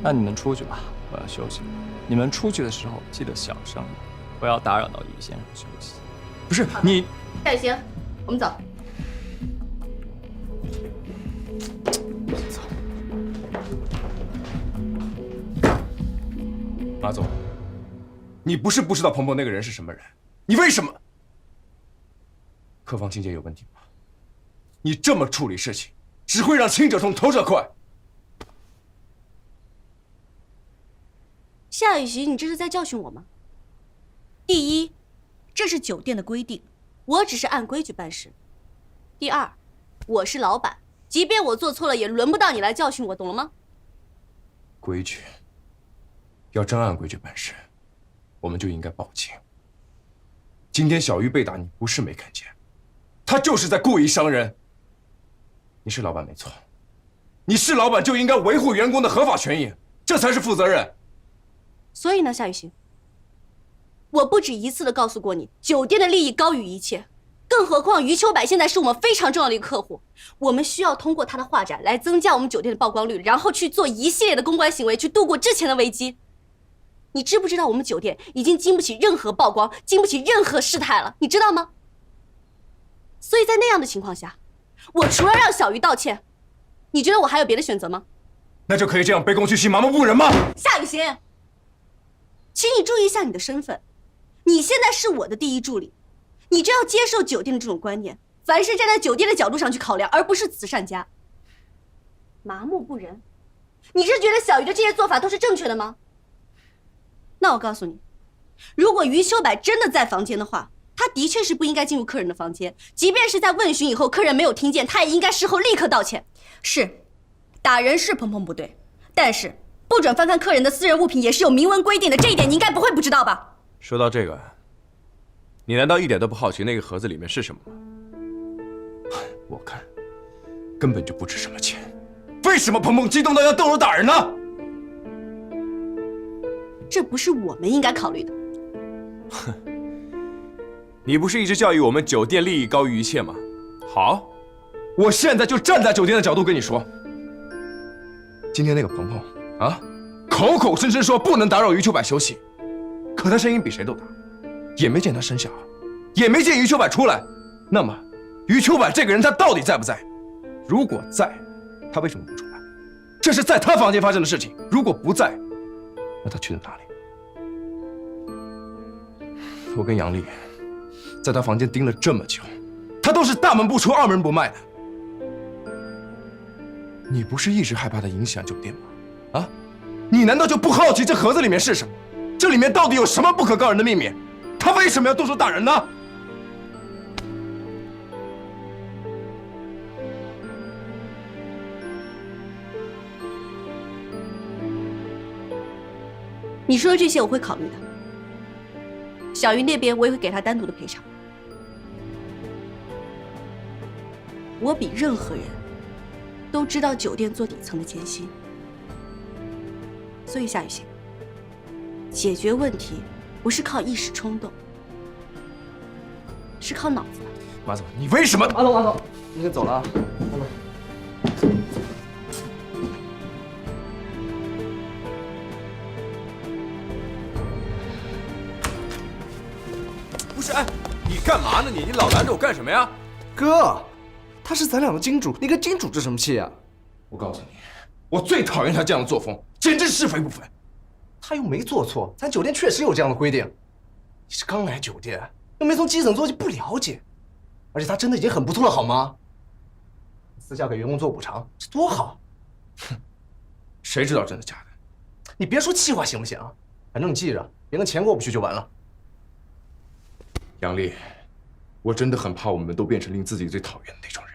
那你们出去吧，我要休息。你们出去的时候记得小声一点，不要打扰到于先生休息。不是你，夏雨行，我们走。马总，你不是不知道鹏鹏那个人是什么人，你为什么？客房清洁有问题吗？你这么处理事情，只会让轻者痛，头者快。夏雨行，你这是在教训我吗？第一，这是酒店的规定，我只是按规矩办事。第二，我是老板，即便我做错了，也轮不到你来教训我，懂了吗？规矩，要真按规矩办事，我们就应该报警。今天小鱼被打，你不是没看见，他就是在故意伤人。你是老板没错，你是老板就应该维护员工的合法权益，这才是负责任。所以呢，夏雨行，我不止一次的告诉过你，酒店的利益高于一切，更更何况余秋柏现在是我们非常重要的一个客户，我们需要通过他的画展来增加我们酒店的曝光率，然后去做一系列的公关行为，去度过之前的危机。你知不知道我们酒店已经经不起任何曝光，经不起任何事态了，你知道吗？所以在那样的情况下，我除了让小鱼道歉，你觉得我还有别的选择吗？那就可以这样卑躬屈膝、麻木不仁吗？夏雨欣，请你注意一下你的身份，你现在是我的第一助理，你就要接受酒店的这种观念，凡是站在酒店的角度上去考量，而不是慈善家。麻木不仁，你是觉得小鱼的这些做法都是正确的吗？那我告诉你，如果余秋柏真的在房间的话，他的确是不应该进入客人的房间，即便是在问询以后客人没有听见，他也应该事后立刻道歉。是，打人是鹏鹏不对，但是不准翻看客人的私人物品也是有明文规定的，这一点你应该不会不知道吧？说到这个，你难道一点都不好奇那个盒子里面是什么吗？我看根本就不值什么钱，为什么鹏鹏激动到要动手打人呢？这不是我们应该考虑的。你不是一直教育我们酒店利益高于一切吗？好，我现在就站在酒店的角度跟你说，今天那个鹏鹏啊，口口声声说不能打扰余秋柏休息，可他声音比谁都大，也没见他生效，也没见余秋柏出来。那么，余秋柏这个人他到底在不在？如果在，他为什么不出来？这是在他房间发生的事情。如果不在，那他去了哪里？我跟杨丽在他房间盯了这么久，他都是大门不出二门不迈的。你不是一直害怕他影响酒店吗？啊，你难道就不好奇这盒子里面是什么？这里面到底有什么不可告人的秘密？他为什么要动手打人呢？你说的这些我会考虑的。小鱼那边我也会给他单独的赔偿。我比任何人都知道酒店做底层的艰辛，所以夏雨欣，解决问题不是靠一时冲动，是靠脑子的。马总，你为什么？马总，你先走了啊，马总。不是，哎，你干嘛呢？你老拦着我干什么呀？哥，他是咱俩的金主，你跟金主置什么气啊？我告诉你，我最讨厌他这样的作风，简直是非不分。他又没做错，咱酒店确实有这样的规定。你是刚来酒店，又没从基层做起，不了解。而且他真的已经很不错了，好吗？私下给员工做补偿，这多好。哼，谁知道真的假的？你别说气话行不行？反正你记着，别跟钱过不去就完了。杨丽，我真的很怕我们都变成令自己最讨厌的那种人。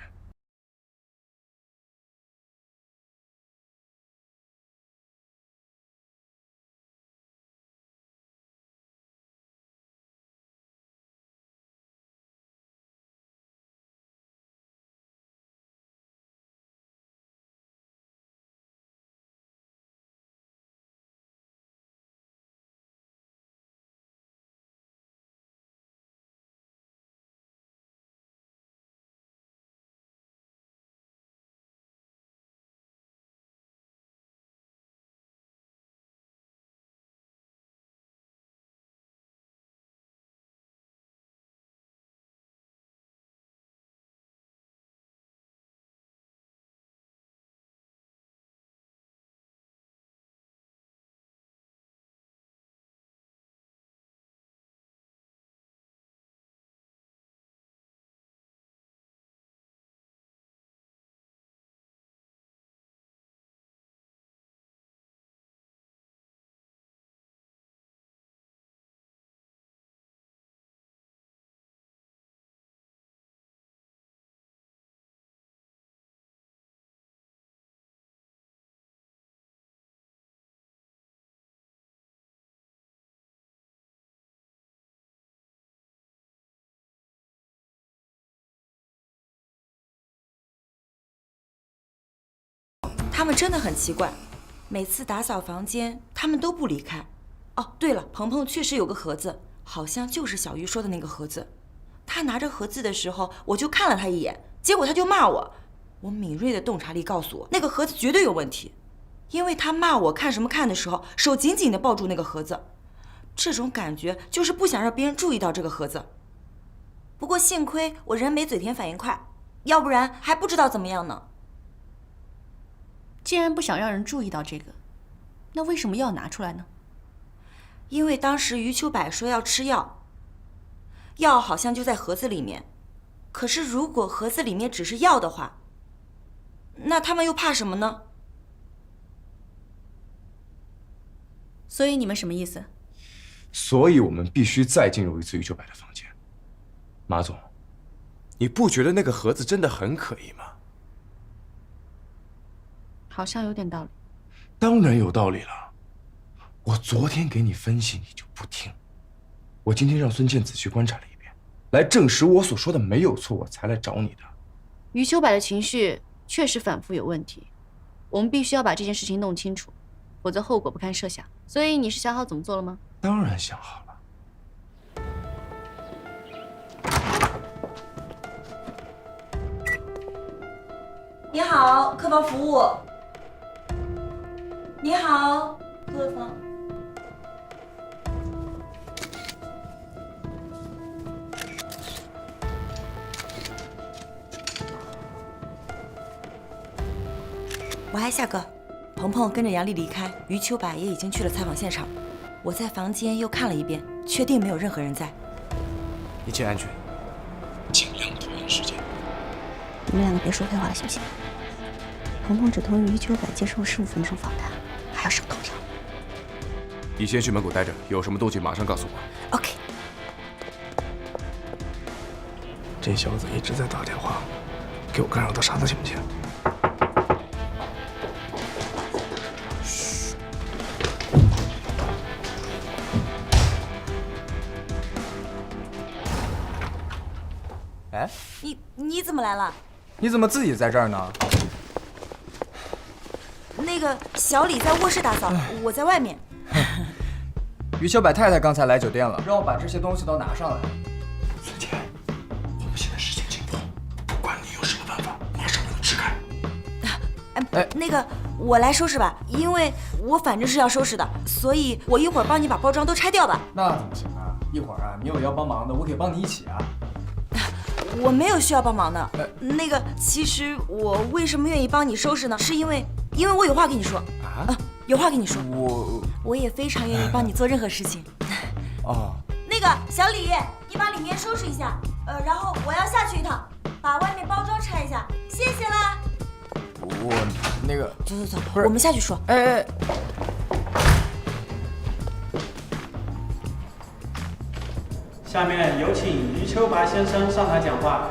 他们真的很奇怪，每次打扫房间，他们都不离开。哦，对了，鹏鹏确实有个盒子，好像就是小鱼说的那个盒子，他拿着盒子的时候，我就看了他一眼，结果他就骂我。我敏锐的洞察力告诉我，那个盒子绝对有问题，因为他骂我看什么看的时候，手紧紧的抱住那个盒子，这种感觉就是不想让别人注意到这个盒子。不过幸亏我人没嘴甜反应快，要不然还不知道怎么样呢。既然不想让人注意到这个，那为什么要拿出来呢？因为当时余秋柏说要吃药，药好像就在盒子里面。可是如果盒子里面只是药的话，那他们又怕什么呢？所以你们什么意思？所以我们必须再进入一次余秋柏的房间。马总，你不觉得那个盒子真的很可疑吗？好像有点道理。当然有道理了。我昨天给你分析，你就不听。我今天让孙健仔细观察了一遍，来证实我所说的没有错，我才来找你的。余秋柏的情绪确实反复有问题，我们必须要把这件事情弄清楚，否则后果不堪设想。所以你是想好怎么做了吗？当然想好了。你好，客房服务。你好，客房。喂，夏哥，鹏鹏跟着杨丽离开，余秋柏也已经去了采访现场。我在房间又看了一遍，确定没有任何人在。一切安全，尽量拖延时间。你们两个别说废话了，行不行？鹏鹏只同意余秋柏接受15分钟访谈，还要上头条。你先去门口待着，有什么动静马上告诉我。 OK。这小子一直在打电话，给我干扰到啥都听不见。哎，你怎么来了？你怎么自己在这儿呢？那个小李在卧室打扫，我在外面。余秋柏太太刚才来酒店了，让我把这些东西都拿上来。孙健，我们现在事情紧迫，不管你有什么办法，马上给我支开。那个我来收拾吧，因为我反正是要收拾的，所以我一会儿帮你把包装都拆掉吧。那怎么行啊？一会儿啊，你有要帮忙的，我可以帮你一起啊。我没有需要帮忙的。那个，其实我为什么愿意帮你收拾呢？是因为我有话跟你说啊，有话跟你说。我也非常愿意帮你做任何事情。哦。那个小李，你把里面收拾一下，然后我要下去一趟，把外面包装拆一下，谢谢啦。我那个，走，我们下去说。哎。下面有请余秋柏先生上台讲话。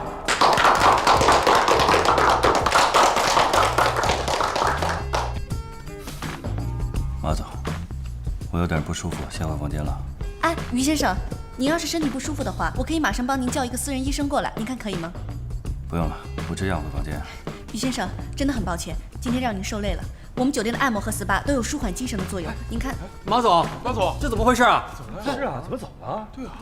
马总，我有点不舒服，先回房间了。哎，余先生，您要是身体不舒服的话，我可以马上帮您叫一个私人医生过来，您看可以吗？不用了，我这样回房间。余先生，真的很抱歉，今天让您受累了。我们酒店的按摩和 SPA 都有舒缓精神的作用，您看。马总，这怎么回事啊？怎么了？是啊，怎么走了？对啊。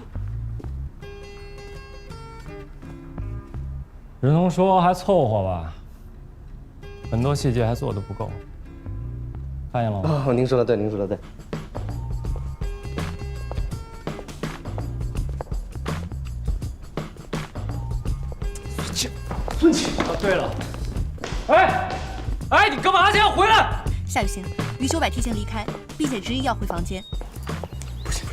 只能说还凑合吧，很多细节还做得不够。发现了吗？哦，您说的对，您说的对。孙晴，对了，哎，你干嘛去？回来！夏雨欣，余秋柏提前离开，并且执意要回房间。不行，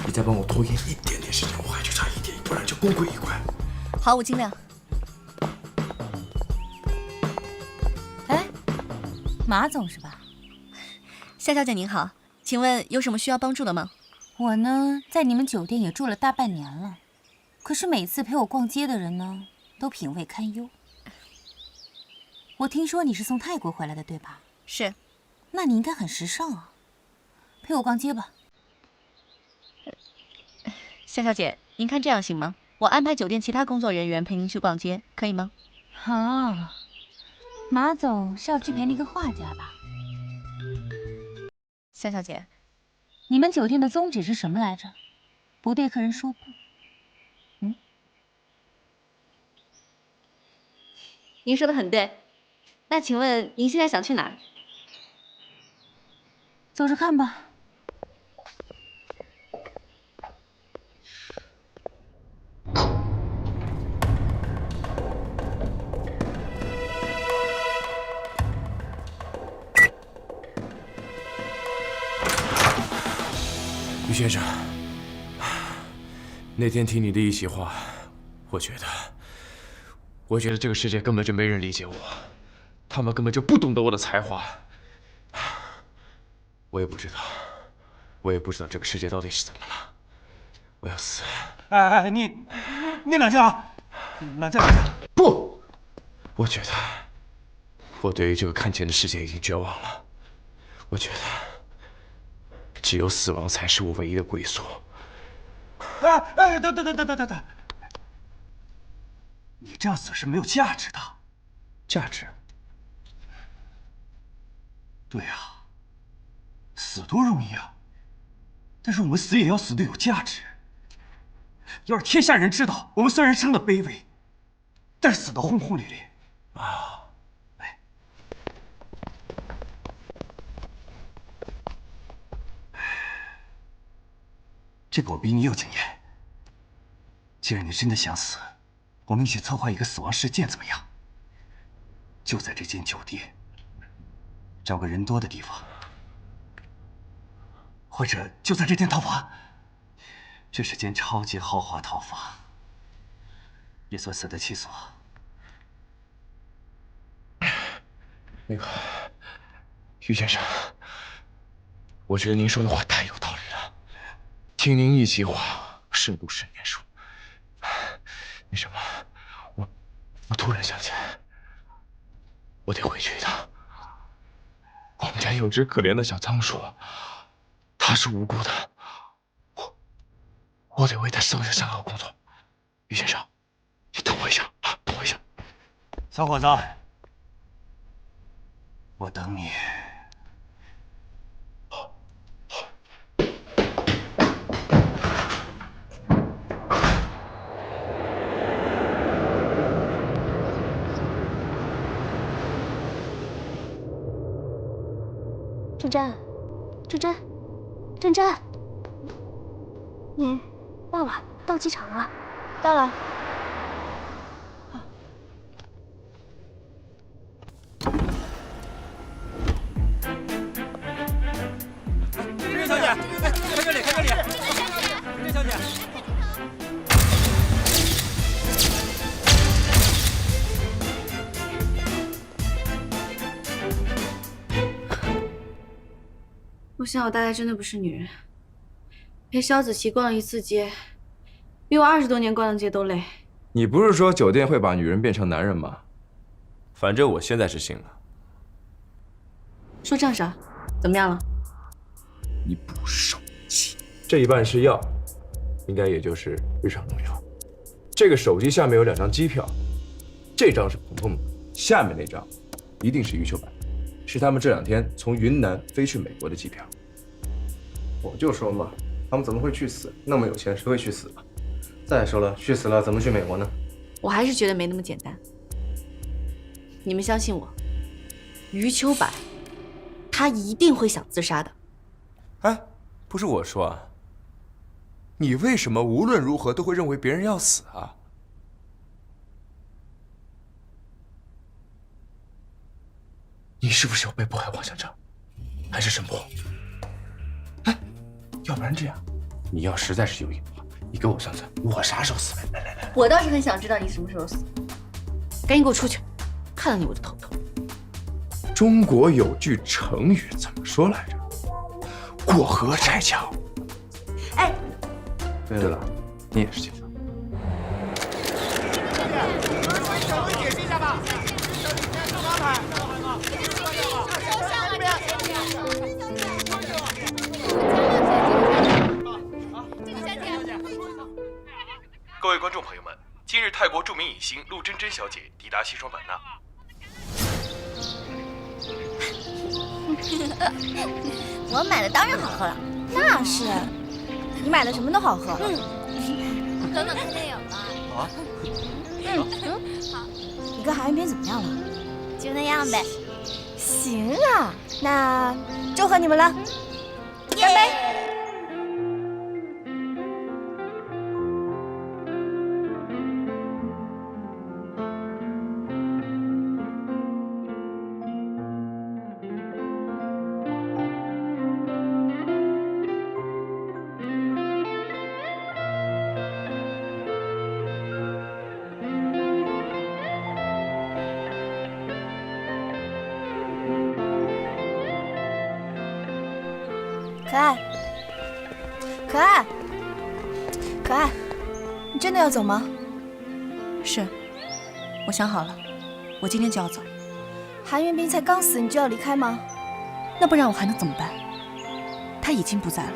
你再帮我拖延一点点时间，我还就差一点，不然就功亏一篑。好，我尽量。马总是吧？夏小姐您好，请问有什么需要帮助的吗？我呢，在你们酒店也住了大半年了，可是每次陪我逛街的人呢，都品味堪忧。我听说你是从泰国回来的，对吧？是。那你应该很时尚啊，陪我逛街吧。夏小姐，您看这样行吗？我安排酒店其他工作人员陪您去逛街，可以吗？啊。马总是要去陪那个画家吧？夏小姐，你们酒店的宗旨是什么来着？不对客人说不。您说的很对。那请问您现在想去哪儿？走着看吧。于先生，那天听你的一席话，我觉得这个世界根本就没人理解我，他们根本就不懂得我的才华。我也不知道这个世界到底是怎么了。我要死！哎，你冷静啊，冷静。不，我觉得我对于这个看钱的世界已经绝望了。我觉得只有死亡才是我唯一的归宿。等，你这样死是没有价值的。价值？对啊，死多容易啊，但是我们死也要死得有价值。要是天下人知道我们虽然生的卑微，但是死得轰轰烈烈啊！这个我比你有经验。既然你真的想死，我们一起策划一个死亡事件怎么样？就在这间酒店，找个人多的地方，或者就在这间套房。这是间超级豪华套房，也算死得其所。那个，于先生，我觉得您说的话太有道理了。听您一席话，胜读10年书。那什么，我突然想起来，我得回去一趟。我们家有只可怜的小仓鼠，它是无辜的，我得为它收拾善后工作。于先生，你等我一下啊，等我一下。小伙子，我等你。郑真，你到了，到机场了，到了。郑真小姐，哎，看这里，看这里，郑真小姐。我想我大概真的不是女人，陪萧子琪逛了一次街，比我20多年逛的街都累。你不是说酒店会把女人变成男人吗？反正我现在是信了。说这样少，怎么样了？一部手机，这一半是药，应该也就是日常用药。这个手机下面有2张机票，这张是鹏鹏的，下面那张一定是余秋白，是他们这2天从云南飞去美国的机票。我就说嘛，他们怎么会去死？那么有钱，谁会去死啊？再说了，去死了怎么去美国呢？我还是觉得没那么简单。你们相信我，余秋白，他一定会想自杀的。哎，不是我说啊，你为什么无论如何都会认为别人要死啊？你是不是有被迫害妄想症，还是神婆？哎，要不然这样，你要实在是有瘾的话，你给我算算，我啥时候死？来，我倒是很想知道你什么时候死。赶紧给我出去，看到你我就头疼。中国有句成语怎么说来着？过河拆桥。哎，对了，你也是警察。稍微解释一下吧。各位观众朋友们，今日泰国著名影星陆真真小姐抵达西双版纳。我买的当然好喝了，那是，你买的什么都好喝。等等看电影吧。好啊。好。你跟韩云斌怎么样了？就那样呗。行啊，那祝贺你们了，干杯！可爱，可爱，可爱，你真的要走吗？是，我想好了，我今天就要走。韩云斌才刚死，你就要离开吗？那不然我还能怎么办？他已经不在了，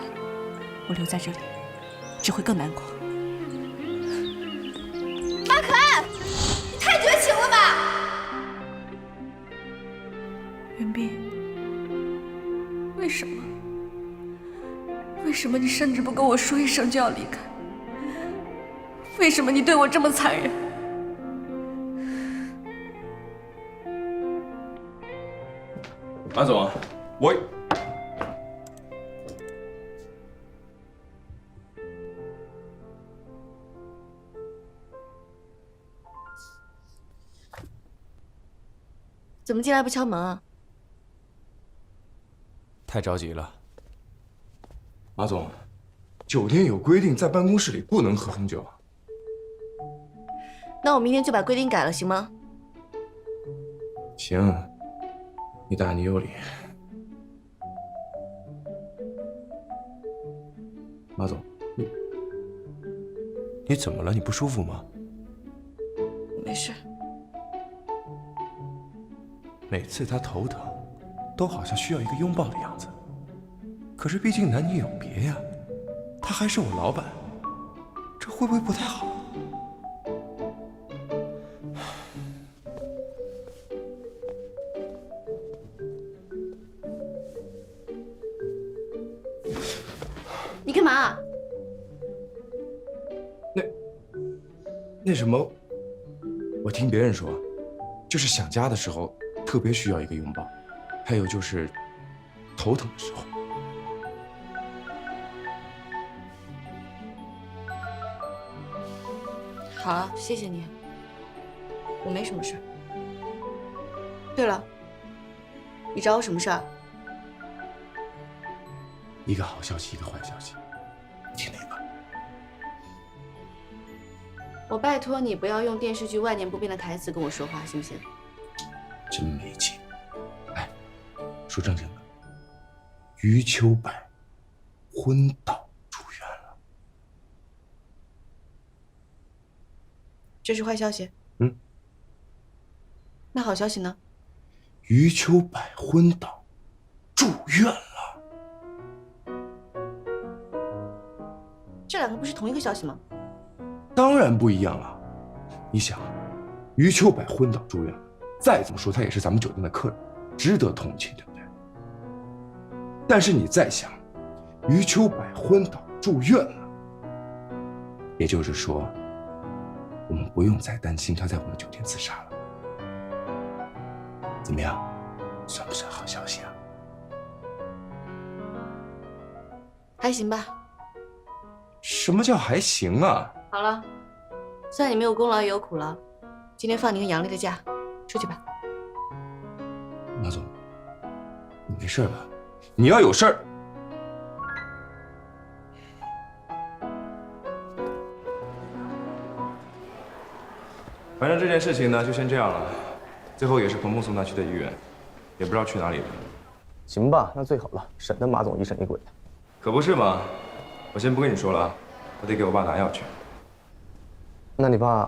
我留在这里只会更难过。马可爱，你太绝情了吧！云斌，为什么？为什么你甚至不跟我说一声就要离开？为什么你对我这么残忍？马总，我怎么进来不敲门啊？太着急了。马总，酒店有规定，在办公室里不能喝红酒。那我明天就把规定改了，行吗？行，你大你有理。马总，你怎么了？你不舒服吗？没事。每次他头疼，都好像需要一个拥抱的样子。可是毕竟男女有别呀，他还是我老板，这会不会不太好？你干嘛？那什么，我听别人说，就是想家的时候特别需要一个拥抱，还有就是头疼的时候。好了，谢谢你，我没什么事。对了，你找我什么事儿？一个好消息，一个坏消息，听哪个？我拜托你不要用电视剧万年不变的台词跟我说话，行不行？真没劲。哎，说正经的，余秋柏昏倒住院了。这是坏消息。嗯。那好消息呢？余秋柏昏倒住院了。这两个不是同一个消息吗？当然不一样了。你想，余秋柏昏倒住院了，再怎么说他也是咱们酒店的客人，值得同情，对不对？但是你再想，余秋柏昏倒住院了，也就是说，我们不用再担心他在我们酒店自杀了。怎么样，算不算好消息啊？还行吧。什么叫还行啊？好了，算你没有功劳也有苦劳，今天放你个阳历的假，出去吧。马总，你没事吧？你要有事儿。反正这件事情呢，就先这样了。最后也是鹏鹏送他去的医院，也不知道去哪里了。行吧，那最好了，省得马总疑神疑鬼的。可不是嘛。我先不跟你说了啊，我得给我爸拿药去。那你爸